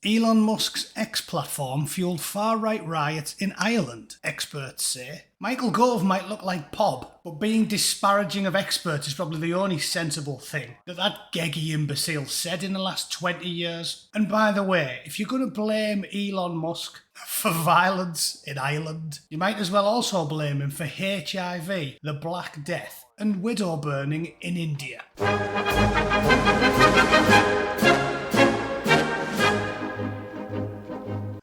Elon Musk's X platform fueled far-right riots in Ireland, experts say. Michael Gove might look like Pob, but being disparaging of experts is probably the only sensible thing that geggy imbecile said in the last 20 years. And by the way, if you're going to blame Elon Musk for violence in Ireland, you might as well also blame him for HIV, the Black Death, and widow burning in India.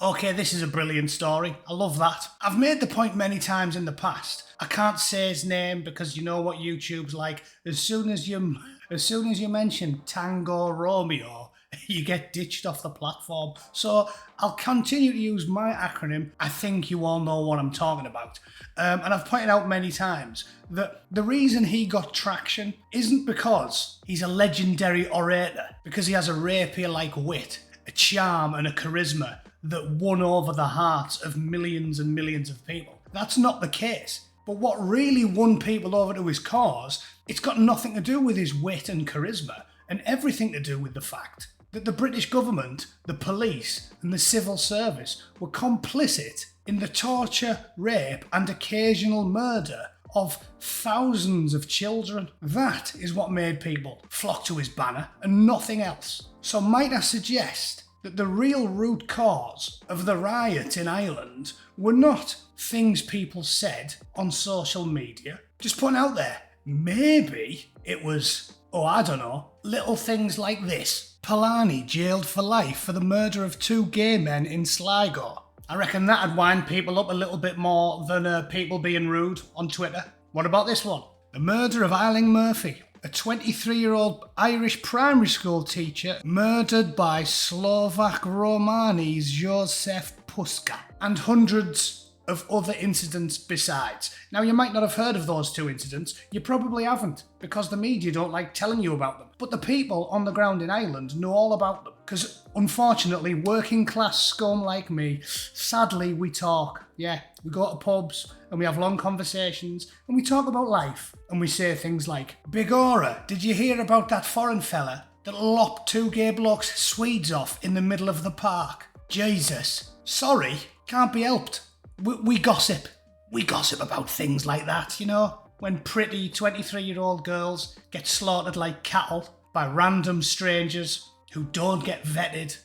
Okay, this is a brilliant story. I love that. I've made the point many times in the past. I can't say his name because you know what YouTube's like. As soon as you mention Tango Romeo, you get ditched off the platform. So I'll continue to use my acronym. I think you all know what I'm talking about. And I've pointed out many times that the reason he got traction isn't because he's a legendary orator, because he has a rapier-like wit, a charm and a charisma that won over the hearts of millions and millions of people. That's not the case. But what really won people over to his cause, it's got nothing to do with his wit and charisma, and everything to do with the fact that the British government, the police and the civil service were complicit in the torture, rape and occasional murder of thousands of children. That is what made people flock to his banner and nothing else. So might I suggest that the real root cause of the riot in Ireland were not things people said on social media. Just putting out there, maybe it was, I don't know, little things like this. Polanyi jailed for life for the murder of 2 gay men in Sligo. I reckon that'd wind people up a little bit more than people being rude on Twitter. What about this one? The murder of Eiling Murphy, a 23-year-old Irish primary school teacher murdered by Slovak Romani's Jozef Puska, and hundreds of other incidents besides. Now, you might not have heard of those 2 incidents. You probably haven't, because the media don't like telling you about them. But the people on the ground in Ireland know all about them, because unfortunately, working class scum like me, sadly we talk. Yeah, we go to pubs and we have long conversations and we talk about life, and we say things like, "Big Ora, did you hear about that foreign fella that lopped 2 gay blokes' Swedes off in the middle of the park? Jesus, sorry, can't be helped." We gossip. We gossip about things like that, you know? When pretty 23-year-old girls get slaughtered like cattle by random strangers who don't get vetted,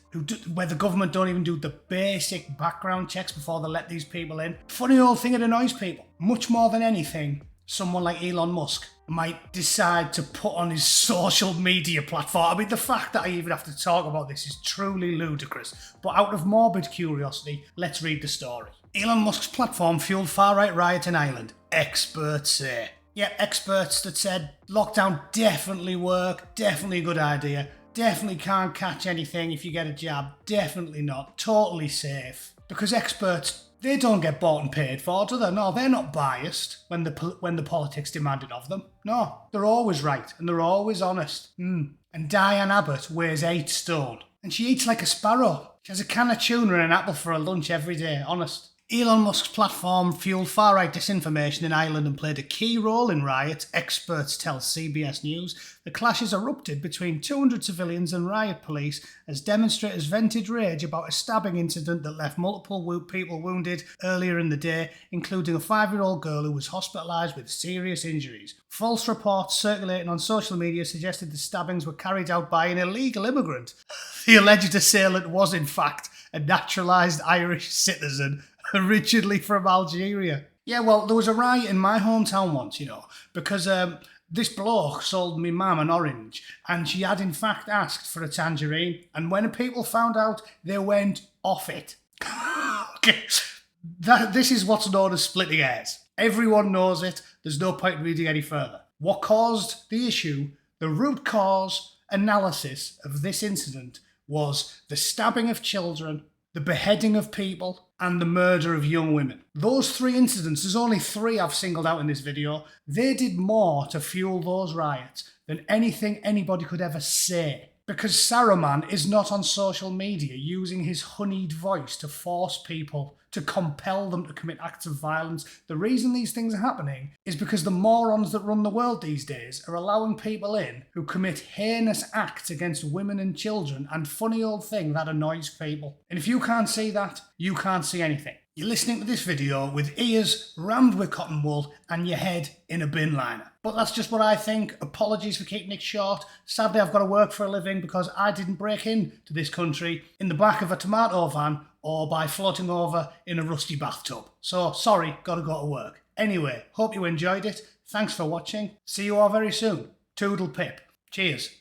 where the government don't even do the basic background checks before they let these people in. Funny old thing, it annoys people. Much more than anything, someone like Elon Musk might decide to put on his social media platform. I mean, the fact that I even have to talk about this is truly ludicrous. But out of morbid curiosity, let's read the story. Elon Musk's platform fueled far-right riot in Ireland, experts say. Yeah, experts that said lockdown definitely work, definitely a good idea, definitely can't catch anything if you get a jab, definitely not, totally safe. Because experts, they don't get bought and paid for, do they? No, they're not biased when the politics demand it of them. No, they're always right and they're always honest. And Diane Abbott weighs 8 stone and she eats like a sparrow. She has a can of tuna and an apple for her lunch every day, honest. Elon Musk's platform fueled far-right disinformation in Ireland and played a key role in riots, experts tell CBS News. The clashes erupted between 200 civilians and riot police as demonstrators vented rage about a stabbing incident that left multiple people wounded earlier in the day, including a 5-year-old girl who was hospitalised with serious injuries. False reports circulating on social media suggested the stabbings were carried out by an illegal immigrant. The alleged assailant was, in fact, a naturalised Irish citizen originally from Algeria. Yeah, well, there was a riot in my hometown once, you know, because this bloke sold me mum an orange and she had in fact asked for a tangerine, and when people found out, they went off it. Okay, this is what's known as splitting hairs. Everyone knows it. There's no point in reading any further. What caused the issue, the root cause analysis of this incident, was the stabbing of children, the beheading of people, and the murder of young women. Those 3 incidents, there's only 3 I've singled out in this video, they did more to fuel those riots than anything anybody could ever say. Because Saruman is not on social media using his honeyed voice to force people, to compel them to commit acts of violence. The reason these things are happening is because the morons that run the world these days are allowing people in who commit heinous acts against women and children, and funny old thing, that annoys people. And if you can't see that, you can't see anything. You're listening to this video with ears rammed with cotton wool and your head in a bin liner. But that's just what I think. Apologies for keeping it short. Sadly, I've got to work for a living because I didn't break into this country in the back of a tomato van or by floating over in a rusty bathtub. So, sorry, got to go to work. Anyway, hope you enjoyed it. Thanks for watching. See you all very soon. Toodle pip. Cheers.